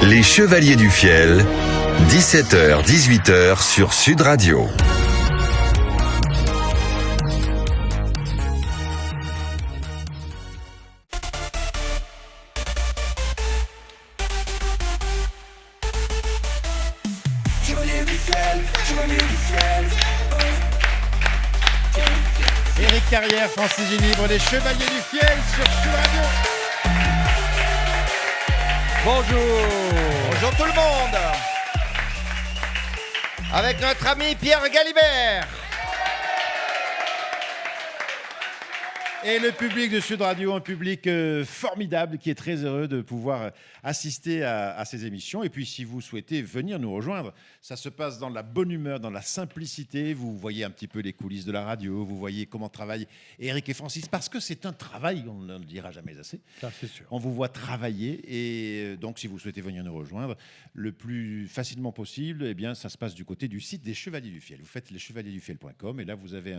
Les Chevaliers du Fiel, 17h-18h sur Sud Radio. Éric Carrière, Francis Ginibre, les Chevaliers du Fiel sur Sud Radio. Bonjour tout le monde. Avec notre ami Pierre Galibert. Et le public de Sud Radio, un public formidable qui est très heureux de pouvoir assister à ces émissions. Et puis si vous souhaitez venir nous rejoindre, ça se passe dans la bonne humeur, dans la simplicité. Vous voyez un petit peu les coulisses de la radio, vous voyez comment travaillent Éric et Francis, parce que c'est un travail, on ne le dira jamais assez. Ça, c'est sûr. On vous voit travailler et donc si vous souhaitez venir nous rejoindre le plus facilement possible, eh bien, ça se passe du côté du site des Chevaliers du Fiel. Vous faites leschevaliersdufiel.com et là vous avez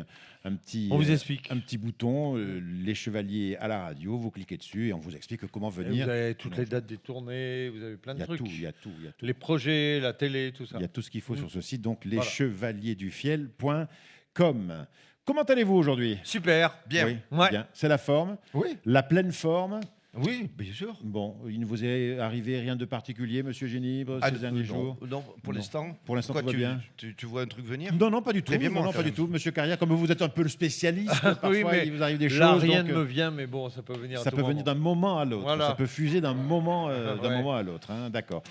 un petit, on vous explique. Un petit bouton, les Chevaliers à la radio, vous cliquez dessus et on vous explique comment venir. Vous avez toutes les dates des tournées, vous avez plein de trucs. Il y a tout. Les projets, la télé, tout ça. Il y a tout ce qu'il faut sur ce site, donc leschevaliersdufiel.com. Comment allez-vous aujourd'hui? Super, bien. Oui, ouais. Bien. C'est la forme? Oui. La pleine forme? Oui, bien sûr. Bon, il ne vous est arrivé rien de particulier, Monsieur Génibre, ces derniers jours? Non, pour l'instant. Pour l'instant, tout va bien. Tu vois un truc venir? Non, pas du tout. bien, Non, pas du tout. Monsieur Carrière, comme vous êtes un peu le spécialiste, parfois Oui, mais il vous arrive des choses. là, rien donc, ne me vient, mais bon, ça peut venir. ça peut venir d'un moment à l'autre. Voilà. Ça peut fuser d'un moment, Ouais. moment à l'autre. Hein, d'accord.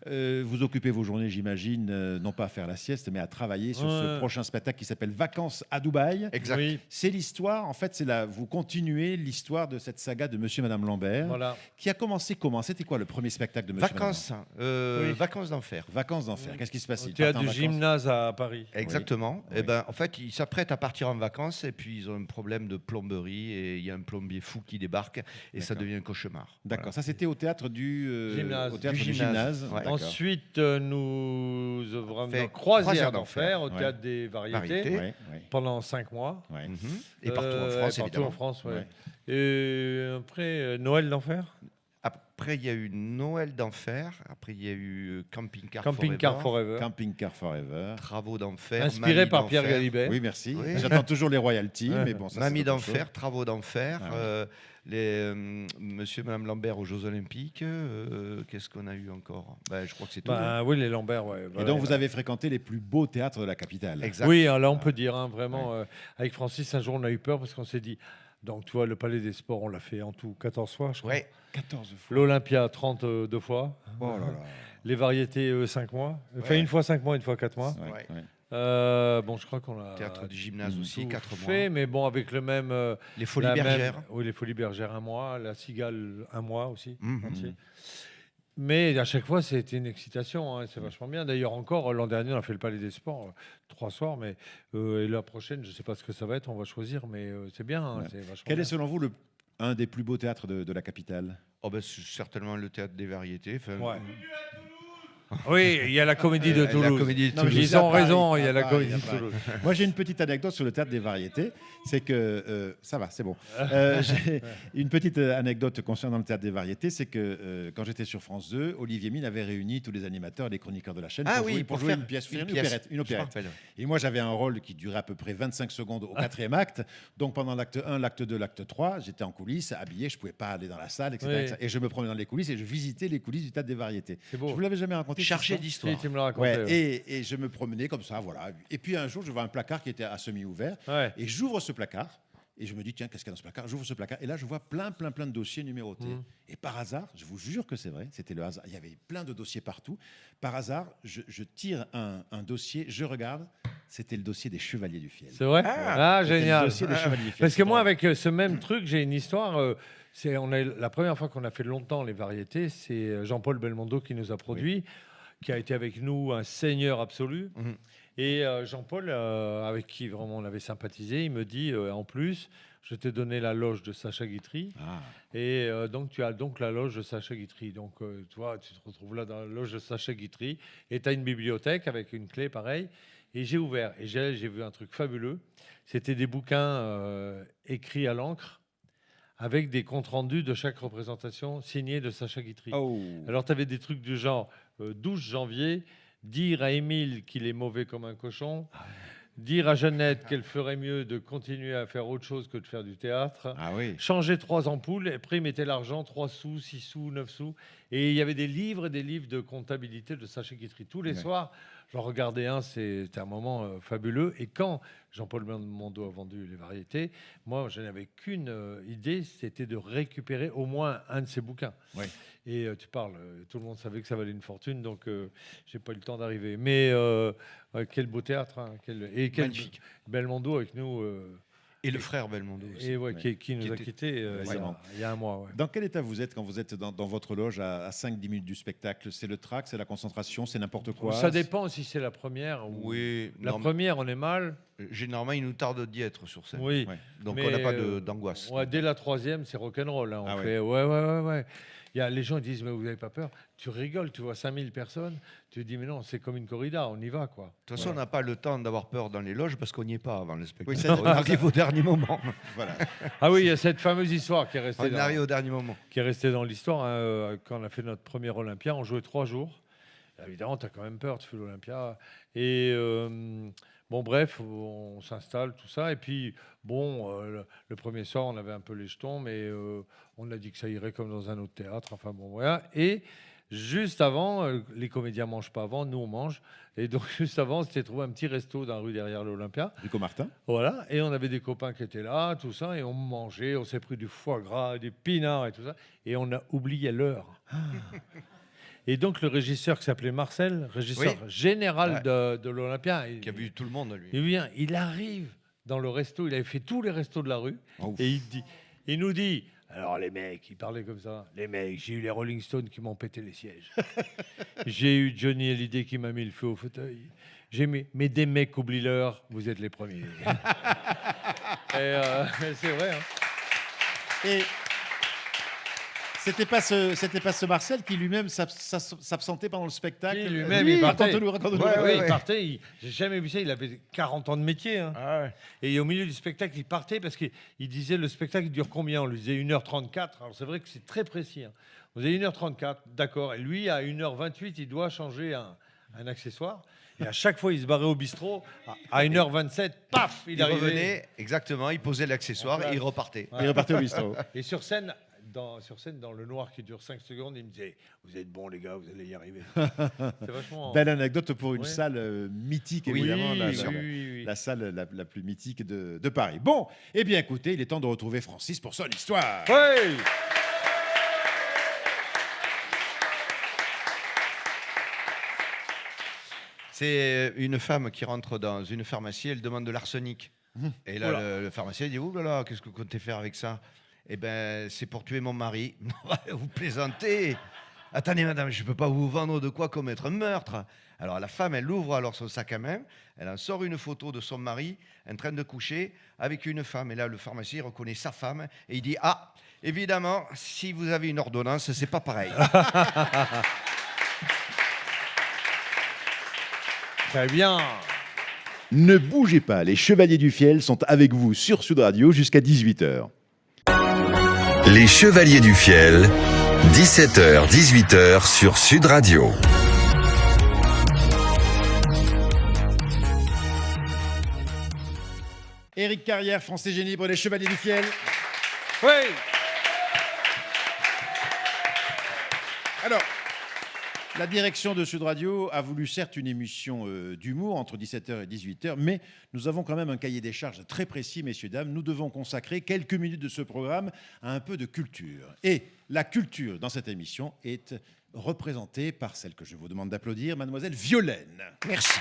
Vous occupez vos journées, j'imagine, non pas à faire la sieste, mais à travailler sur ce prochain spectacle qui s'appelle Vacances à Dubaï. Exact. Oui. C'est l'histoire, en fait, vous continuez l'histoire de cette saga de Monsieur et Madame Lambert, Voilà. qui a commencé comment? C'était quoi le premier spectacle de Monsieur et Madame Vacances, Oui. vacances d'enfer. Vacances d'enfer. Qu'est-ce qui se passe? Au Ils théâtre partent en du vacances gymnase à Paris. Exactement. Oui. Et ben, en fait, ils s'apprêtent à partir en vacances et puis ils ont un problème de plomberie et il y a un plombier fou qui débarque et ça D'accord. devient un cauchemar. D'accord, Voilà. ça c'était au théâtre du Gymnase. au théâtre Du du gymnase. gymnase. Ouais. D'accord. Ensuite, nous œuvrons Fait dans Croisière Croisière d'enfer au d'enfer. théâtre des variétés Variétés. Ouais, ouais, pendant 5 mois. ouais. Mhm. Et partout en France, partout évidemment. en France, ouais. Ouais. Et après, Noël d'enfer. Après, il y a eu Noël d'enfer. Après, il y a eu Camping Car Camping Car Forever. Camping Car Forever. Travaux d'enfer. Inspiré Mamie par Pierre d'enfer. Galibert. Oui, merci. Oui. J'attends toujours les royalties, Ouais. mais bon, ça Mamie c'est autre d'enfer, chose. Travaux d'enfer, Ah oui. Monsieur et Madame Lambert aux Jeux Olympiques. Qu'est-ce qu'on a eu encore? Je crois que c'est tout. Bah, oui, les Lambert, ouais. Et voilà. donc vous avez fréquenté les plus beaux théâtres de la capitale. Exact. Oui, là, on peut dire, hein, vraiment. Avec Francis, un jour, on a eu peur parce qu'on s'est dit. Donc, tu vois, le Palais des Sports, on l'a fait en tout 14 fois, je crois. Ouais. 14 fois. L'Olympia, 32 fois. Oh là là. Les variétés, 5 mois. Enfin, Ouais. une fois 5 mois, une fois 4 mois. Ouais, Ouais. ouais. Bon, je crois qu'on a. Théâtre du gymnase aussi, tout 4 mois. fait, mais bon, avec le même. Les Folies la même- Bergères. Oui, les Folies Bergères, 1 mois. La Cigale, 1 mois aussi. Mhm. entier. Mais à chaque fois, c'était une excitation. Hein, c'est vachement bien. D'ailleurs, encore, l'an dernier, on a fait le Palais des Sports 3 soirs. Mais, et la prochaine, je ne sais pas ce que ça va être. On va choisir. Mais c'est bien. Hein, Ouais. c'est vachement Quel bien. est selon vous un des plus beaux théâtres de la capitale? C'est certainement le Théâtre des Variétés. Enfin, Ouais. Oui, il y a la Comédie de La Toulouse. Comédie de Non, mais Toulouse. je dis Ils ont à Paris, raison, il y a à la Paris, Comédie à de Paris. Toulouse. Moi, j'ai une petite anecdote sur le théâtre des variétés. C'est que ça va, c'est bon. J'ai une petite anecdote concernant le théâtre des variétés, c'est que quand j'étais sur France 2, Olivier Mine avait réuni tous les animateurs, les chroniqueurs de la chaîne Ah pour oui, jouer, pour jouer faire une pièce, une une pièce. opérette. Une Je me opérette. rappelle. Et moi, j'avais un rôle qui durait à peu près 25 secondes au 4e acte. Donc pendant l'acte 1, l'acte 2, l'acte 3, j'étais en coulisses, habillé, je ne pouvais pas aller dans la salle, etc., Oui. etc. Et je me promenais dans les coulisses et je visitais les coulisses du théâtre des variétés. C'est beau. Je vous l'avais jamais raconté. cette Chargé histoire d'histoire. Si, tu me l'as raconté. Ouais, Ouais. et je me promenais comme ça, voilà. Et puis un jour, je vois un placard qui était à semi-ouvert. Ouais. Et j'ouvre ce placard. Et je me dis, tiens, qu'est-ce qu'il y a dans ce placard? J'ouvre ce placard. Et là, je vois plein de dossiers numérotés. Et par hasard, je vous jure que c'est vrai, c'était le hasard. Il y avait plein de dossiers partout. Par hasard, je tire un dossier, je regarde. C'était le dossier des Chevaliers du Fiel. C'est vrai. C'était le Génial. dossier des Chevaliers du Fiel. Parce que moi, avec ce même truc, j'ai une histoire. La première fois qu'on a fait longtemps les variétés, c'est Jean-Paul Belmondo qui nous a produit, qui a été avec nous un seigneur absolu. Mhm. Et Jean-Paul, avec qui vraiment on avait sympathisé, il me dit en plus, je t'ai donné la loge de Sacha Guitry. Ah. Et donc, tu as donc la loge de Sacha Guitry. Donc, toi, tu te retrouves là dans la loge de Sacha Guitry. Et tu as une bibliothèque avec une clé pareille. Et j'ai ouvert. Et j'ai vu un truc fabuleux. C'était des bouquins écrits à l'encre avec des comptes rendus de chaque représentation signés de Sacha Guitry. Oh. Alors, tu avais des trucs du genre 12 janvier, dire à Émile qu'il est mauvais comme un cochon, dire à Jeannette qu'elle ferait mieux de continuer à faire autre chose que de faire du théâtre, Ah oui. changer 3 ampoules, et après, il mettait l'argent, 3 sous, 6 sous, 9 sous. Et il y avait des livres et des livres de comptabilité de Sacha Guitry. Tous les Ouais. soirs, j'en regardais un, c'était un moment fabuleux. Et quand Jean-Paul Belmondo a vendu les variétés, moi, je n'avais qu'une idée, c'était de récupérer au moins un de ses bouquins. Ouais. Et tu parles, tout le monde savait que ça valait une fortune, donc j'ai pas eu le temps d'arriver. Mais quel beau théâtre, hein, et quel Magnifique. Belmondo avec nous, Et le frère Belmondo aussi. et qui nous Qui a était- quittés Récemment. il y a un mois. Ouais. Dans quel état vous êtes quand vous êtes dans votre loge à 5-10 minutes du spectacle? C'est le trac, c'est la concentration, c'est n'importe quoi? Ça dépend si c'est la première. Ou... Oui, La non, première, on est mal. généralement, il nous tarde d'y être sur scène. Oui. Ouais. Donc, Mais, on n'a pas d'angoisse. Ouais, dès la troisième, c'est rock'n'roll. Hein. On Ah ouais. fait ouais. Il y a, les gens disent, mais vous n'avez pas peur? Tu rigoles, tu vois 5000 personnes. Tu dis, mais non, c'est comme une corrida, on y va, quoi. De toute façon, on n'a pas le temps d'avoir peur dans les loges parce qu'on n'y est pas avant le spectacle. Oui, ça- on arrive au dernier moment. Voilà. Ah oui, il y a cette fameuse histoire qui est On restée, arrive au dernier moment. dans l'histoire. Hein, quand on a fait notre premier Olympia, on jouait 3 jours. Évidemment, tu as quand même peur, tu fais l'Olympia. Et bon, bref, on s'installe, tout ça. Et puis, bon, le premier soir, on avait un peu les jetons, mais on a dit que ça irait comme dans un autre théâtre. Enfin, bon, voilà. Et juste avant, les comédiens ne mangent pas avant, nous, on mange. Et donc, juste avant, on s'était trouvé un petit resto dans la rue derrière l'Olympia. Rico Martin. Voilà, et on avait des copains qui étaient là, tout ça, et on mangeait, on s'est pris du foie gras, des pinards et tout ça, et on a oublié l'heure. Et donc le régisseur qui s'appelait Marcel, régisseur Oui. général Ouais. de l'Olympia, Qui a vu tout le monde, lui. il vient, il arrive dans le resto, il avait fait tous les restos de la rue, Oh. et il nous dit, alors les mecs, il parlait comme ça, les mecs, j'ai eu les Rolling Stones qui m'ont pété les sièges, j'ai eu Johnny Hallyday qui m'a mis le feu au fauteuil. Mais des mecs, oublient l'heure, vous êtes les premiers. Et c'est vrai. Hein. Et c'était pas ce Marcel qui lui-même s'absentait pendant le spectacle. Qui lui-même, il partait. Raconte-nous. Oui, il ouais. partait. J'ai jamais vu ça. Il avait 40 ans de métier. Hein. Et au milieu du spectacle, il partait parce qu'il disait le spectacle dure combien? On lui disait 1h34. Alors c'est vrai que c'est très précis. Hein. Vous avez 1h34, d'accord. Et lui, à 1h28, il doit changer un accessoire. Et à chaque fois, il se barrait au bistrot. À 1h27, paf, il Il arrivait. revenait, exactement, il posait l'accessoire et il repartait. Il repartait au bistrot. Et sur scène, dans le noir qui dure 5 secondes, il me disait vous êtes bons les gars, vous allez y arriver. C'est vachement. Belle anecdote pour une Ouais. salle mythique, Oui, évidemment. oui. La salle la plus mythique de Paris. Bon, eh bien écoutez, il est temps de retrouver Francis pour son histoire. Oui. C'est une femme qui rentre dans une pharmacie, elle demande de l'arsenic. Et là, Oula. le pharmacien dit ouh là là, qu'est-ce que vous comptez faire avec ça? Eh ben, c'est pour tuer mon mari. Vous plaisantez. Attendez, madame, je ne peux pas vous vendre de quoi commettre un meurtre. Alors, la femme, elle ouvre alors son sac à main, elle en sort une photo de son mari en train de coucher avec une femme. Et là, le pharmacien reconnaît sa femme et il dit ah, évidemment, si vous avez une ordonnance, c'est pas pareil. Très bien. Ne bougez pas, les Chevaliers du Fiel sont avec vous sur Sud Radio jusqu'à 18h. Les Chevaliers du Fiel, 17h-18h sur Sud Radio. Éric Carrière, Français Génie pour les Chevaliers du Fiel. Oui. Alors, la direction de Sud Radio a voulu certes une émission d'humour entre 17h et 18h, mais nous avons quand même un cahier des charges très précis, messieurs, dames. Nous devons consacrer quelques minutes de ce programme à un peu de culture. Et la culture dans cette émission est représentée par celle que je vous demande d'applaudir, mademoiselle Violaine. Merci.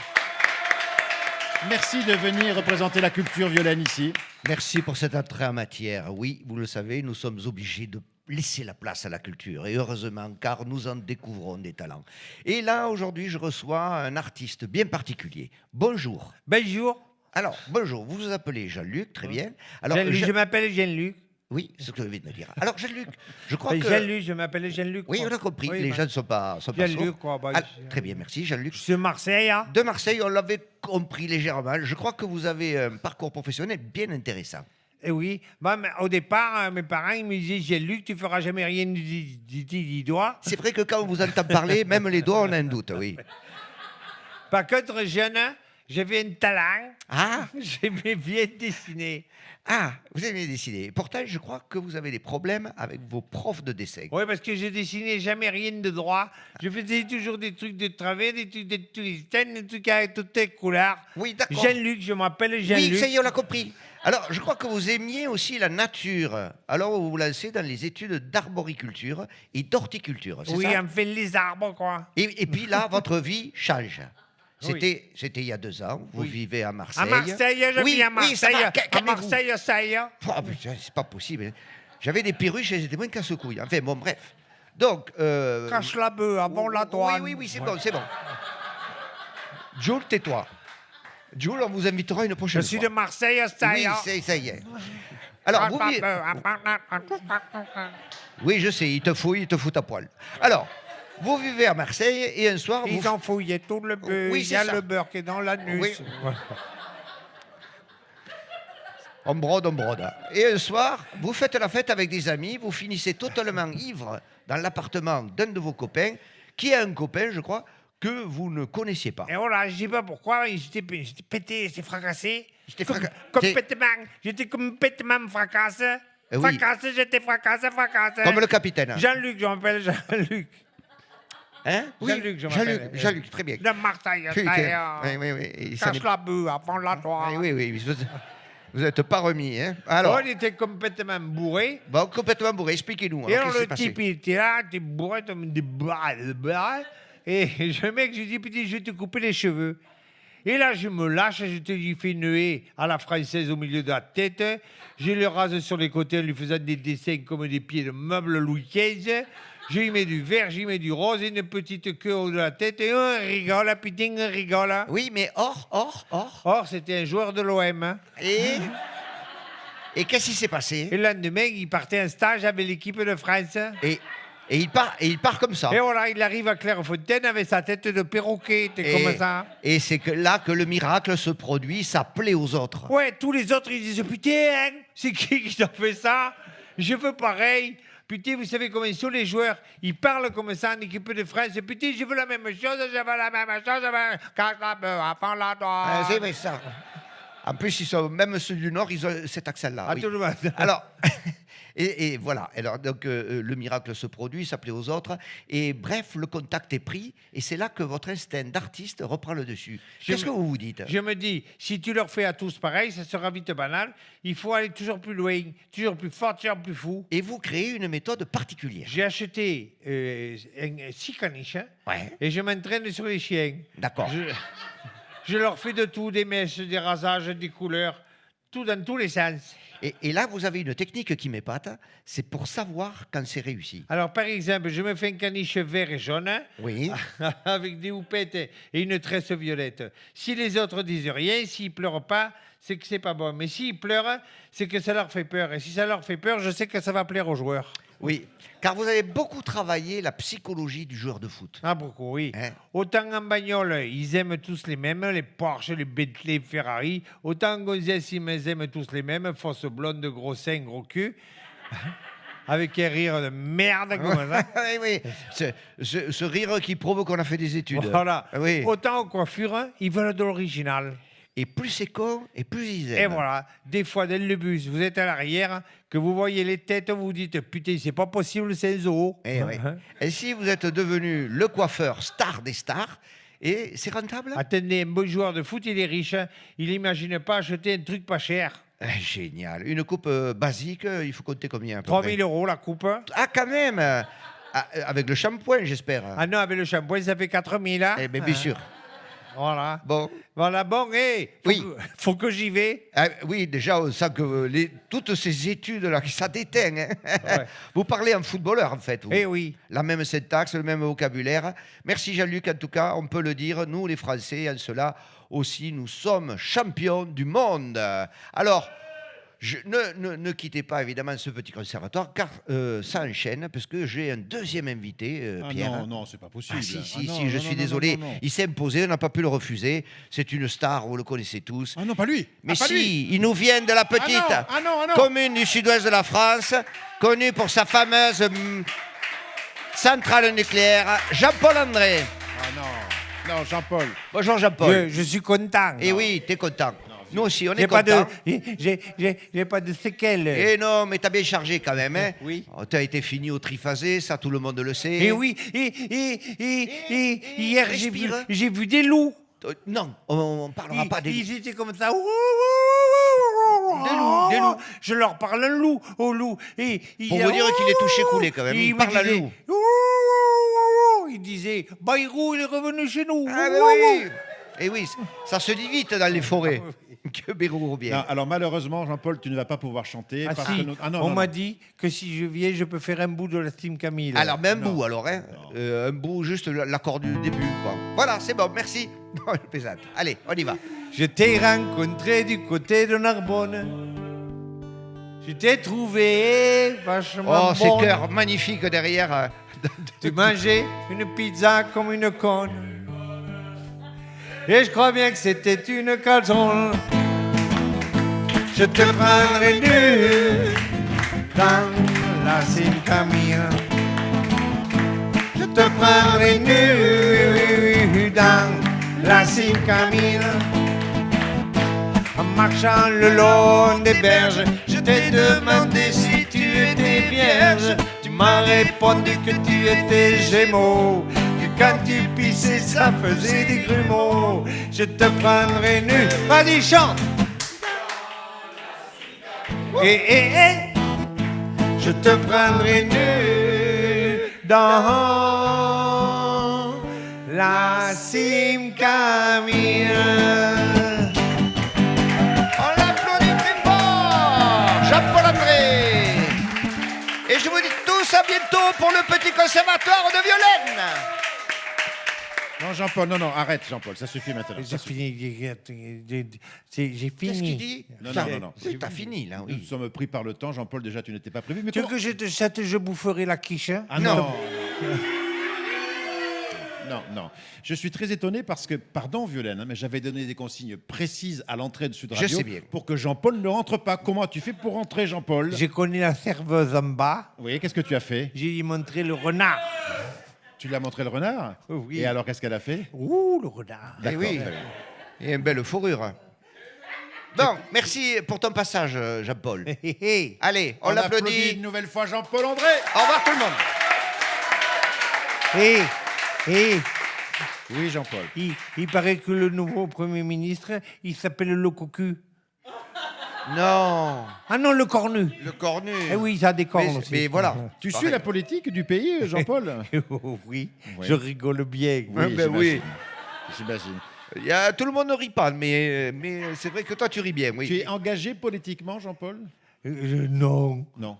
Merci de venir représenter la culture, Violaine, ici. Merci pour cet entrée en matière. Oui, vous le savez, nous sommes obligés de laisser la place à la culture. Et heureusement, car nous en découvrons des talents. Et là, aujourd'hui, je reçois un artiste bien particulier. Bonjour. Bonjour. Alors, bonjour, vous vous appelez Jean-Luc, très bien. Alors, Jean-Luc, Jean- je m'appelle Jean-Luc. Oui, c'est ce que je viens de me dire. Alors, Jean-Luc, je crois que... Jean-Luc, je m'appelle Jean-Luc. Oui, quoi. on a compris, Oui, les bah, gens ne sont pas Jean-Luc, sourds. quoi. Bah, Ah, très bien, merci, Jean-Luc. Je suis de Marseille. Hein. De Marseille, on l'avait compris légèrement. Je crois que vous avez un parcours professionnel bien intéressant. Eh oui. Bah, mais au départ, mes parents ils me disaient Jean-Luc, tu feras jamais rien du doigt. C'est vrai que quand on vous entend parler, même les doigts, on a un doute, oui. Par contre, jeune, j'avais un talent. Ah, J'aimais bien dessiner. ah, vous aimez dessiner. Pourtant, je crois que vous avez des problèmes avec vos profs de dessin. Oui, parce que je dessinais jamais rien de droit. Je faisais toujours des trucs de travers, des trucs de tous les styles, des trucs avec toutes les couleurs. Oui, d'accord. Jean-Luc, je m'appelle Jean-Luc. Oui, ça y est, on l'a compris. Alors, je crois que vous aimiez aussi la nature. Alors, vous vous lancez dans les études d'arboriculture et d'horticulture, c'est Oui, ça on fait les arbres, quoi. et puis là, votre vie change. Oui. C'était il y a 2 ans. Vous Oui. vivez à Marseille. À Marseille, je Oui, vis à oui, ça Marseille. va, À calmez-vous. Marseille, ça y est. Ah, putain, c'est pas possible. Hein. J'avais des perruches et elles étaient moins casse-couilles. Enfin, bon, bref. Donc. Cache la bœuf avant la douane. Oui, c'est bon, c'est bon. Jules, tais-toi. Jules, on vous invitera une Je prochaine suis fois. de Marseille, ça y Oui, est. ça y est. Alors, vous vivez. Oui, je sais, il te fout à poil. Alors, vous vivez à Marseille et un soir, Ils vous. ont fouillé tout le beurre. Oui, Il y c'est a ça. le beurre qui est dans l'anus. Oui. On brode. Et un soir, vous faites la fête avec des amis, vous finissez totalement ivre dans l'appartement d'un de vos copains, qui est un copain, je crois, que vous ne connaissiez pas. Et voilà, je sais pas pourquoi, j'étais pété, j'étais fracassé. J'étais Com- fraca- J'étais complètement fracassé. Eh oui. Fracassé, j'étais fracassé. Comme le capitaine. Jean-Luc, je m'appelle Jean-Luc. Hein Jean-Luc, je m'appelle. Jean-Luc, très bien. De Marseille, ça y Putain. est. Oui. Et ça Cache n'est- la bœuf avant la toile. Oui. Vous n'êtes pas remis, hein. Alors, On était complètement bourré. bon, complètement bourré, expliquez-nous. Et Alors, alors qu'est-ce le qui s'est type, passé il était là, il était bourré, comme des barres. Et le mec, je lui dis, putain, je vais te couper les cheveux. Et là, je me lâche, je te lui fais une haie à la française au milieu de la tête. Je le rase sur les côtés en lui faisant des dessins comme des pieds de meubles Louis XV. Je lui mets du vert, je lui mets du rose et une petite queue au haut de la tête. Et on rigole, putain, on rigole. Oui, mais or. Or, c'était un joueur de l'OM. Hein. Et qu'est-ce qui s'est passé? Et le lendemain, il partait en stage avec l'équipe de France. Et il part comme ça. Et voilà, il arrive à Clairefontaine avec sa tête de perroquet, t'es comme ça. Et c'est que là que le miracle se produit, ça plaît aux autres. Ouais, tous les autres, ils disent, putain, c'est qui t'a fait ça? Je veux pareil. Putain, vous savez comment ils sont les joueurs? Ils parlent comme ça en équipe de France. Putain, je veux la même chose, je veux la même chose, je veux... Cache la bœuf, avant la douane. C'est vrai ça. En plus, même ceux du Nord, ils ont cet accent-là. À oui. tout le monde. Alors, et voilà. Alors, donc, le miracle se produit, ça plaît aux autres. Et bref, le contact est pris. Et c'est là que votre instinct d'artiste reprend le dessus. Qu'est-ce que vous vous dites? Je me dis, si tu leur fais à tous pareil, ça sera vite banal. Il faut aller toujours plus loin, toujours plus fort, toujours plus fou. Et vous créez une méthode particulière. J'ai acheté 6 caniches Ouais. et je m'entraîne sur les chiens. D'accord. Je leur fais de tout, des mèches, des rasages, des couleurs, tout dans tous les sens. Et là, vous avez une technique qui m'épate. C'est pour savoir quand c'est réussi. Alors, par exemple, je me fais un caniche vert et jaune, Oui. avec des houpettes et une tresse violette. Si les autres disent rien, s'ils pleurent pas, c'est que c'est pas bon. Mais s'ils pleurent, c'est que ça leur fait peur. Et si ça leur fait peur, je sais que ça va plaire aux joueurs. Oui. Car vous avez beaucoup travaillé la psychologie du joueur de foot. Ah, beaucoup, oui. Hein? Autant en bagnole, ils aiment tous les mêmes, les Porsche, les Bentley, Ferrari. Autant en gonzesse, ils aiment tous les mêmes, fausse blonde, gros sein, gros cul. Avec un rire de merde comme ça. Oui. Ce rire qui prouve qu'on a fait des études. Voilà. Oui. Autant en coiffure, ils veulent de l'original. Et plus c'est con, et plus ils aiment. Et voilà, des fois dans le bus, vous êtes à l'arrière, que vous voyez les têtes, vous vous dites putain, c'est pas possible, c'est un zoo. Et, oui. Et si vous êtes devenu le coiffeur star des stars, et c'est rentable? Attendez, un bon joueur de foot, il est riche, hein. Il n'imagine pas acheter un truc pas cher. Génial. Une coupe basique, il faut compter combien à peu 3 près? 000 € la coupe. Ah, quand même avec le shampoing, j'espère. Ah non, avec le shampoing, ça fait 4 000. Hein. Eh bien sûr. Voilà. Bon. Voilà, bon, hé, Oui. faut que j'y vais. Ah, oui, déjà, on sent que toutes ces études-là, ça déteint. Hein. Ouais. Vous parlez en footballeur, en fait. vous. Eh oui. La même syntaxe, le même vocabulaire. Merci Jean-Luc, en tout cas, on peut le dire, nous les Français, en cela aussi, nous sommes champions du monde. Alors, ne quittez pas évidemment ce petit conservatoire, car ça enchaîne, parce que j'ai un deuxième invité, Pierre. Non, non, c'est pas possible. Ah, si, Ah, non, si, je non, suis non, désolé. non, non. Il s'est imposé, on n'a pas pu le refuser. C'est une star, vous le connaissez tous. Ah non, pas lui. Mais Ah, pas si, lui. il nous vient de la petite Ah non, ah non. commune du sud-ouest de la France, connue pour sa fameuse centrale nucléaire, Jean-Paul André. Ah non, Jean-Paul. Bonjour Jean-Paul. Je suis content. Et oui, t'es content. Nous aussi, on est J'ai pas contents. j'ai pas de séquelles. Et non, mais t'as bien chargé quand même, hein. Oui. Oh, t'as été fini au triphasé, ça tout le monde le sait. Et oui, et hier Respire. j'ai vu des loups. Non, on parlera pas des loups. Ils étaient comme ça. Des loups. Je leur parle un loup, au loup. Et Pour vous dire qu'il est touché coulé quand même. Il me parle à disait, loup. Il disait, Bayrou, il est revenu chez nous. Ah ben oui. Et oui, ça se dit vite dans les forêts. Que Bérou revient. Non, alors malheureusement, Jean-Paul, tu ne vas pas pouvoir chanter. Ah parce si, que nous- Ah non, on non, m'a non. dit que si je viens, je peux faire un bout de la Team Camille. Alors, mais un Non. bout alors, hein. Un bout, juste l'accord du début. Quoi. Voilà, c'est bon, merci. Non, je plaisante. Allez, on y va. Je t'ai rencontré du côté de Narbonne. Je t'ai trouvé vachement Oh, ces bonne. cœurs magnifiques derrière. Tu mangeais une pizza comme une conne. Et je crois bien que c'était une calzone. Je te prendrai nu dans la Cime Camille. Je te prendrai nu dans la Cime Camille. En marchant le long des berges, je t'ai demandé si tu étais vierge. Tu m'as répondu que tu étais gémeaux, que quand tu pissais ça faisait des grumeaux. Je te prendrai nu, vas-y chante. Je te prendrai nu dans la Cime Camille. On l'applaudit très fort. Jean-Paul André. Et je vous dis tous à bientôt pour le petit conservatoire de Violaine. Non, Jean-Paul, non, arrête, Jean-Paul, ça suffit maintenant. J'ai Ça suffit. fini. J'ai Qu'est-ce qu'il fini. dit Non, non, non, non. Oui, t'as fini là, Nous oui. sommes pris par le temps, Jean-Paul, déjà, tu n'étais pas prévu. Mais Tu veux comment- que je te chatte, je boufferai la quiche hein? Ah non. Non, non. Je suis très étonné parce que, pardon Violaine, hein, mais j'avais donné des consignes précises à l'entrée de Sud Je Radio sais bien. pour que Jean-Paul ne rentre pas. Comment as-tu fait pour rentrer, Jean-Paul? J'ai connu la serveuse en bas. Oui, qu'est-ce que tu as fait? J'ai lui montré le renard. Tu lui as montré le renard? Oui. Et alors, qu'est-ce qu'elle a fait? Ouh, le renard. Eh D'accord, oui. très bien. Et une belle fourrure. Bon, merci pour ton passage, Jean-Paul. Hé, hé, hé. Allez, on On applaudit l'applaudit. une nouvelle fois Jean-Paul André. Au revoir tout le monde. Hé, hé. Oui, Jean-Paul. Il paraît que le nouveau Premier ministre, il s'appelle le cocu. Non, Ah non, le cornu. le cornu. Eh oui, ça a des cornes Mais, aussi. mais voilà. Tu Pareil. suis la politique du pays, Jean-Paul? Oui, Oui. je rigole bien. Ah ben oui. J'imagine. Tout le monde ne rit pas, mais c'est vrai que toi tu ris bien, oui. Tu es engagé politiquement, Jean-Paul? Non. Non.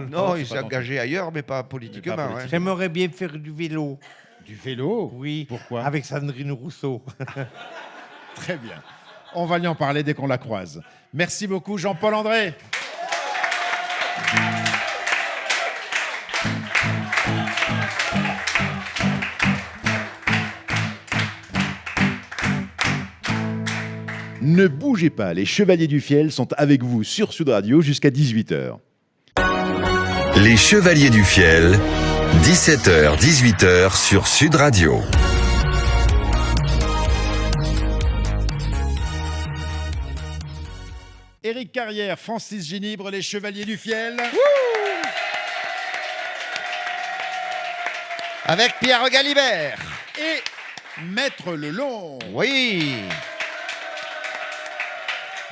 Non, il c'est s'est pas ton engagé ailleurs, mais pas politiquement. Mais pas hein. politique. J'aimerais bien faire du vélo. truc. Du vélo? Oui. Pourquoi? Avec Sandrine Rousseau. Très bien. On va lui en parler dès qu'on la croise. Merci beaucoup, Jean-Paul André. Ne bougez pas, les Chevaliers du Fiel sont avec vous sur Sud Radio jusqu'à 18h. Les Chevaliers du Fiel, 17h, 18h sur Sud Radio. Éric Carrière, Francis Ginibre, les Chevaliers du Fiel. Avec Pierre Galibert. Et Maître Lelon. Oui.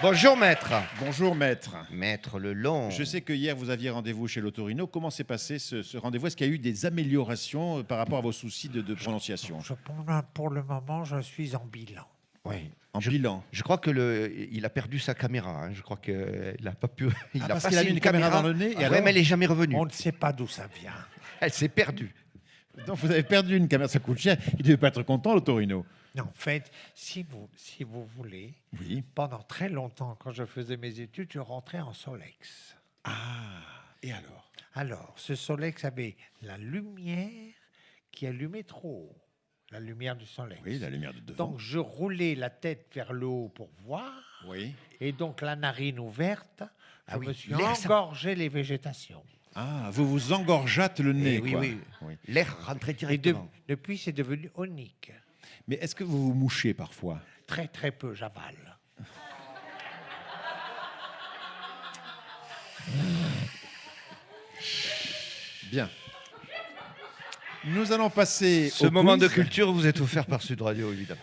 Bonjour maître. Bonjour, Maître. Maître Lelon. Je sais que hier, vous aviez rendez-vous chez l'Autorino. Comment s'est passé ce rendez-vous? Est-ce qu'il y a eu des améliorations par rapport à vos soucis de prononciation? Pour le moment, je suis en bilan. Oui. En bilan. Je crois que il a perdu sa caméra. hein. Je crois qu'il n'a pas pu. Il a parce passé qu'il a mis une caméra dans le nez, et Ah ouais, alors mais elle n'est jamais revenue. On ne sait pas d'où ça vient. Elle s'est perdue. Donc vous avez perdu une caméra, ça coûte cher. Il ne devait pas être content, l'Autorino. En fait, si vous voulez, Oui. pendant très longtemps, quand je faisais mes études, je rentrais en Solex. Ah, et alors? Alors, ce Solex avait la lumière qui allumait trop haut, la lumière du Solex. Oui, la lumière de devant. Donc, je roulais la tête vers le haut pour voir, Oui. et donc la narine ouverte, je oui, me suis l'air, ça- engorgé les végétations. Ah, vous vous engorgeâtes le nez, oui, quoi. oui. L'air rentrait Et directement. depuis, c'est devenu onique. Mais est-ce que vous vous mouchez parfois? Très, très peu, j'avale. Bien. Nous allons passer Ce au moment de quiz. culture vous est offert par Sud Radio, évidemment.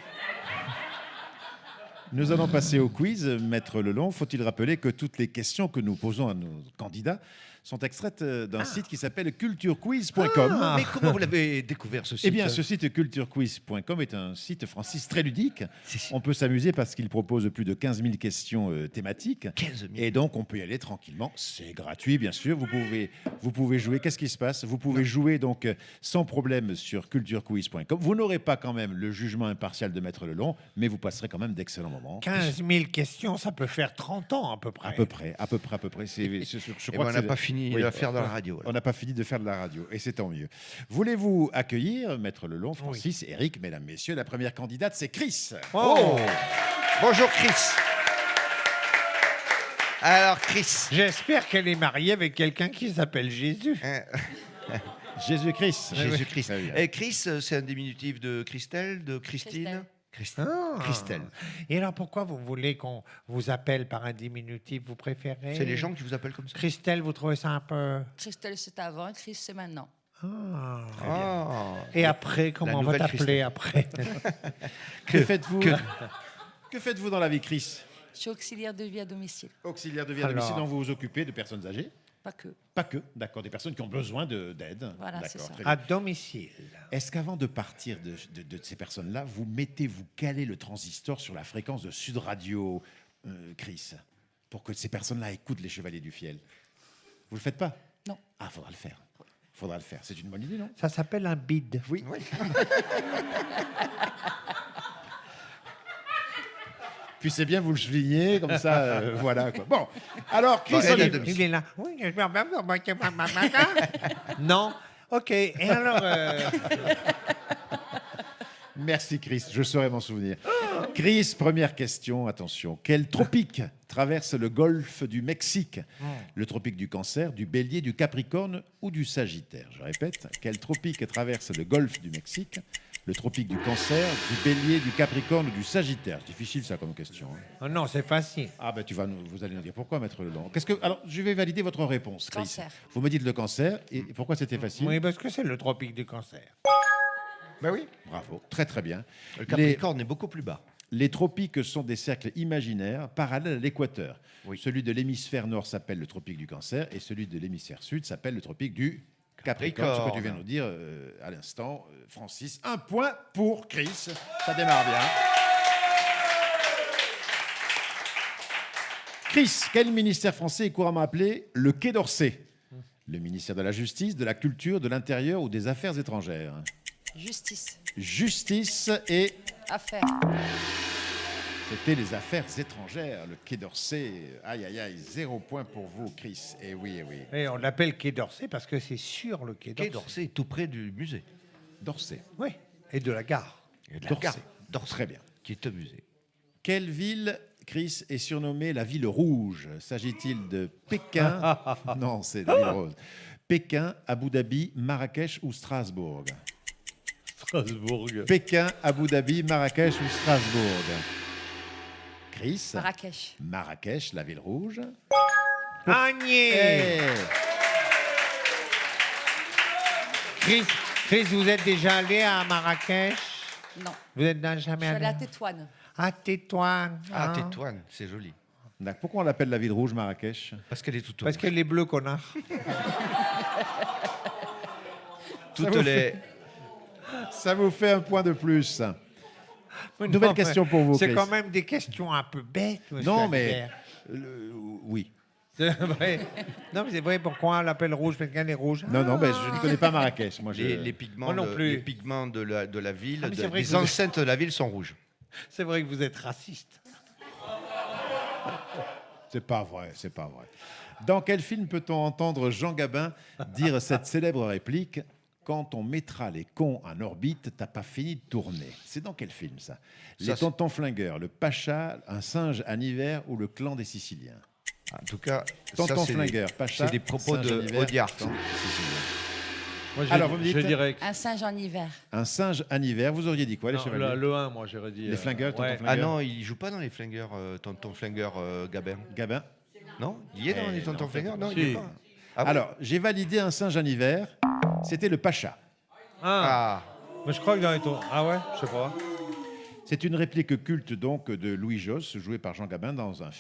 Nous allons passer au quiz. Maître Lelon, faut-il rappeler que toutes les questions que nous posons à nos candidats sont extraites d'un site qui s'appelle culturequiz.com. Mais comment vous l'avez découvert, ce site? Eh bien, ce site culturequiz.com est un site, Francis, très ludique. C'est- On peut s'amuser parce qu'il propose plus de 15 000 questions thématiques. 15 000. Et donc, on peut y aller tranquillement. C'est gratuit, bien sûr. Vous pouvez jouer. Qu'est-ce qui se passe? Vous pouvez jouer donc sans problème sur culturequiz.com. Vous n'aurez pas quand même le jugement impartial de Maître Lelon, mais vous passerez quand même d'excellents moments. 15 000 questions, ça peut faire 30 ans à peu près. À peu près. Je Eh crois ben, on que n'a c'est- pas fini Oui. l'affaire dans la radio. là. On n'a pas fini de faire de la radio, et c'est tant mieux. Voulez-vous accueillir, Maître Lelon, Francis, Eric, mesdames, messieurs? La première candidate, c'est Chris. Oh, Bonjour, Chris. Alors, Chris. J'espère qu'elle est mariée avec quelqu'un qui s'appelle Jésus. Jésus-Christ. Jésus-Christ. Très bien. Et Chris, c'est un diminutif de Christelle, de Christine. Christelle. Ah. Christelle. Et alors pourquoi vous voulez qu'on vous appelle par un diminutif? Vous préférez? C'est les gens qui vous appellent comme ça. Christelle, vous trouvez ça un peu... Christelle, c'est avant, Chris, c'est maintenant. Ah. Ah. Et après, comment on va nouvelle t'appeler Christelle. après? Que faites-vous Que faites-vous dans la vie, Chris? Je suis auxiliaire de vie à domicile. Auxiliaire de vie à Alors. domicile, dont vous vous occupez de personnes âgées? Pas que. Pas que, d'accord, des personnes qui ont besoin d'aide. Voilà, D'accord, c'est ça. très bien. À domicile. Est-ce qu'avant de partir de ces personnes-là, vous calez le transistor sur la fréquence de Sud Radio, Chris, pour que ces personnes-là écoutent les Chevaliers du Fiel? Vous le faites pas? Non. Ah, faudra le faire. Faudra le faire. C'est une bonne idée, non? Ça s'appelle un bide. Oui. Puis c'est bien, vous le soulignez, comme ça, voilà. Quoi. Bon, alors, Chris, Bon, on elle a y- domicile. Il est là. Oui, j'espère bien. Non. Ok. Et alors... Merci, Chris, je saurai m'en souvenir. Chris, première question, attention. Quel tropique traverse le golfe du Mexique? Le tropique du Cancer, du Bélier, du Capricorne ou du Sagittaire? Je répète, quel tropique traverse le golfe du Mexique? Le tropique du Cancer, du Bélier, du Capricorne ou du Sagittaire? C'est difficile ça comme question. Hein. Oh non, c'est facile. Ah ben vous allez nous dire pourquoi, Maître Lelon. Alors, je vais valider votre réponse, Chris. Cancer. Vous me dites le Cancer, et pourquoi c'était facile? Oui, parce que c'est le tropique du cancer. Ben oui. Bravo, très très bien. Le Capricorne est beaucoup plus bas. Les tropiques sont des cercles imaginaires parallèles à l'équateur. Oui. Celui de l'hémisphère nord s'appelle le tropique du Cancer et celui de l'hémisphère sud s'appelle le tropique du Capricorne. Ce que tu viens de nous dire à l'instant, Francis. Un point pour Chris. Ça démarre bien. Chris, quel ministère français est couramment appelé le Quai d'Orsay? Le ministère de la Justice, de la Culture, de l'Intérieur ou des Affaires étrangères? Justice. Justice et Affaires. c'était les affaires étrangères, le Quai d'Orsay. Aïe, aïe, aïe, 0 point pour vous, Chris. Eh oui, eh oui. Et on l'appelle Quai d'Orsay parce que c'est sur le Quai Quai d'Orsay. d'Orsay est tout près du musée. d'Orsay. Oui. Et de la gare. Et de la D'Orsay. gare d'Orsay, Très bien. qui est un musée. Quelle ville, Chris, est surnommée la ville rouge? S'agit-il de Pékin? Non, c'est la ville rose. Pékin, Abu Dhabi, Marrakech ou Strasbourg? Strasbourg. Pékin, Abu Dhabi, Marrakech ou Strasbourg? Chris? Marrakech. Marrakech, la ville rouge. Agné. Eh, Chris, vous êtes déjà allé à Marrakech? Non. Vous êtes jamais Je suis allé allée à Tétouane. à Tétouane. Ah, hein. Tétouane, c'est joli. d'accord. Pourquoi on l'appelle la ville rouge, Marrakech? Parce qu'elle est toute Parce qu'elle est bleue, connard. toutes vous les. Ça vous fait un point de plus. Mais Nouvelle non, question mais pour vous, C'est Chris. quand même des questions un peu bêtes, monsieur Non, mais Albert. oui. C'est vrai. Non, mais c'est vrai, pourquoi on l'appelle rouge parce qu'elle est rouge? Non, non, ben, je ne connais pas Marrakech. Moi, Les pigments, Moi non plus. les pigments de la ville, Ah, mais c'est vrai les que vous- enceintes de la ville sont rouges. C'est vrai que vous êtes raciste. C'est pas vrai, c'est pas vrai. Dans quel film peut-on entendre Jean Gabin dire cette célèbre réplique: quand on mettra les cons en orbite, t'as pas fini de tourner? C'est dans quel film ça? Les Ça, c'est- Tontons Flingueurs, le Pacha, un singe en hiver ou le clan des Siciliens? En tout cas, Tonton ça, Flingueur, Pacha, c'est des propos singe de en hiver, Audiard. clan des Siciliens. Moi, Alors, vous me je dites- dirais Un singe en hiver. Un singe en hiver, vous auriez dit quoi, les non, chevaliers? le 1, moi, j'aurais dit. Les flingueurs, Tonton ouais. Flingueur. Ah non, il joue pas dans les flingueurs, tonton flingueur Gabin. Gabin. Non, il y est dans les tontons non, flingueurs. Non, si. il y est pas. Ah bon Alors, j'ai validé un singe en hiver. C'était le Pacha. Ah, Ah, mais je crois que dans les tours. Ah ouais, je sais pas. C'est une réplique culte donc de Louis Josse, joué par Jean Gabin dans ce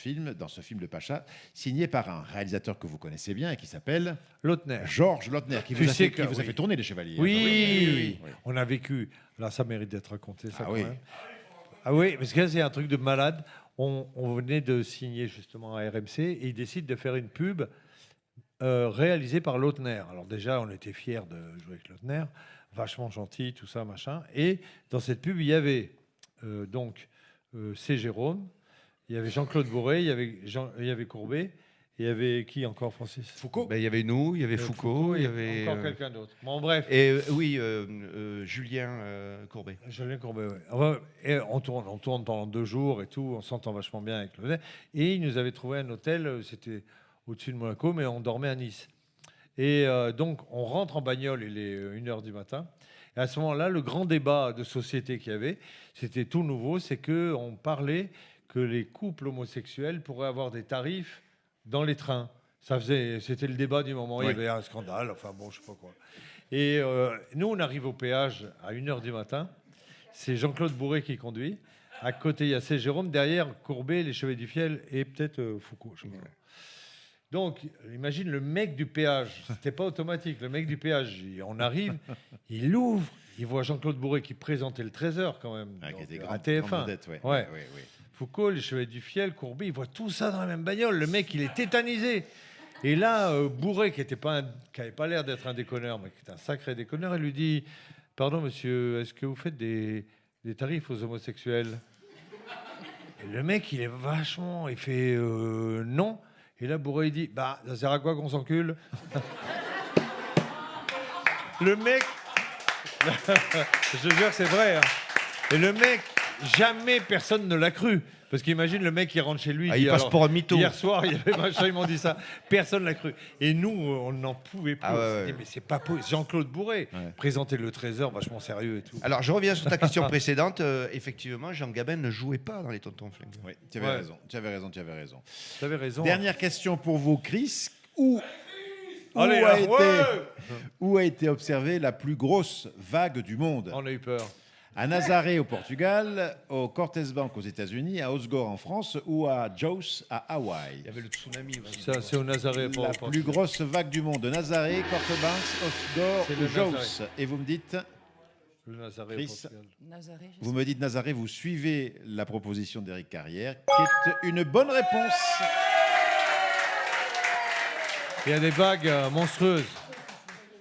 film de Pacha, signé par un réalisateur que vous connaissez bien et qui s'appelle Lautner. Georges Lautner, qui Tu vous, a sais fait, que- qui vous a oui. fait tourner les Chevaliers. Oui, oui. on a vécu. Là, ça mérite d'être raconté, ça, Ah quand oui. même. Ah oui, parce que là, c'est un truc de malade. On venait de signer justement à RMC et ils décident de faire une pub réalisée par Lautner. Alors déjà, on était fiers de jouer avec Lautner, vachement gentil, tout ça, machin. Et dans cette pub, il y avait C. Jérôme, il y avait Jean-Claude Bourré, il y avait Courbet, il y avait qui encore, Francis? Foucault. ben, il y avait nous, il y avait Foucault, il y avait. Encore quelqu'un d'autre. Bon, bref. Et oui, Julien Courbet. Julien Courbet, oui. Enfin, et on tourne pendant 2 jours et tout, on s'entend vachement bien avec le. Et il nous avait trouvé un hôtel, c'était au-dessus de Monaco, mais on dormait à Nice. Et donc, on rentre en bagnole, il est 1h du matin. Et à ce moment-là, le grand débat de société qu'il y avait, c'était tout nouveau, c'est qu'on parlait que les couples homosexuels pourraient avoir des tarifs dans les trains. C'était le débat du moment. Il y Oui. avait un scandale, enfin bon, je sais pas quoi. Et nous, on arrive au péage à 1h du matin. C'est Jean-Claude Bourré qui conduit. À côté, il y a C. Jérôme. Derrière, Courbet, les Chevaliers du Fiel et peut-être Foucault. Je sais pas. Donc, imagine le mec du péage. C'était pas automatique. Le mec du péage, on arrive, il ouvre, il voit Jean-Claude Bourré qui présentait le Trésor quand même. Ah, qui donc, était à grande TF1. vedette, ouais. Ouais. Ouais, ouais. Foucault, les Chevaliers du Fiel, Courbet, il voit tout ça dans la même bagnole. Le mec, il est tétanisé. Et là, Bourré, qui n'avait pas l'air d'être un déconneur, mais qui est un sacré déconneur, il lui dit: pardon, monsieur, est-ce que vous faites des tarifs aux homosexuels? Et le mec, il est vachement. Il fait non. Et là, Bourré, il dit: bah, ça sert à quoi qu'on s'encule? Le mec. Je te jure que c'est vrai. Hein. Et le mec, jamais personne ne l'a cru. Parce qu'imagine le mec qui rentre chez lui. Ah, dit, il passe alors, pour un mytho. Hier soir, il y avait machin, ils m'ont dit ça. Personne ne l'a cru. Et nous, on n'en pouvait plus. Ah ouais, On s'est ouais. dit, mais c'est pas possible. Jean-Claude Bourré présentait le Trésor vachement sérieux et tout. Alors, je reviens sur ta question précédente. Effectivement, Jean Gabin ne jouait pas dans les tontons flingueurs. Oui, tu avais Ouais. raison, tu avais raison, tu avais raison. Tu avais raison. Dernière question pour vous, Chris. Où Allez, a là, été, ouais. où a été observée la plus grosse vague du monde? On a eu peur. À Nazaré au Portugal, au Cortes Bank aux États-Unis, à Osgore en France ou à Jos à Hawaï? Il y avait le tsunami aussi. Ça, c'est au Nazaré. La plus grosse vague du monde. Nazaré, Cortes Bank, Osgore C'est ou le Jos? Nazaré. Et vous me dites, Le Nazaré au Chris. Portugal. Nazaré, je vous sais. me dites Nazaré, vous suivez la proposition d'Éric Carrière, qui est une bonne réponse. Il y a des vagues monstrueuses.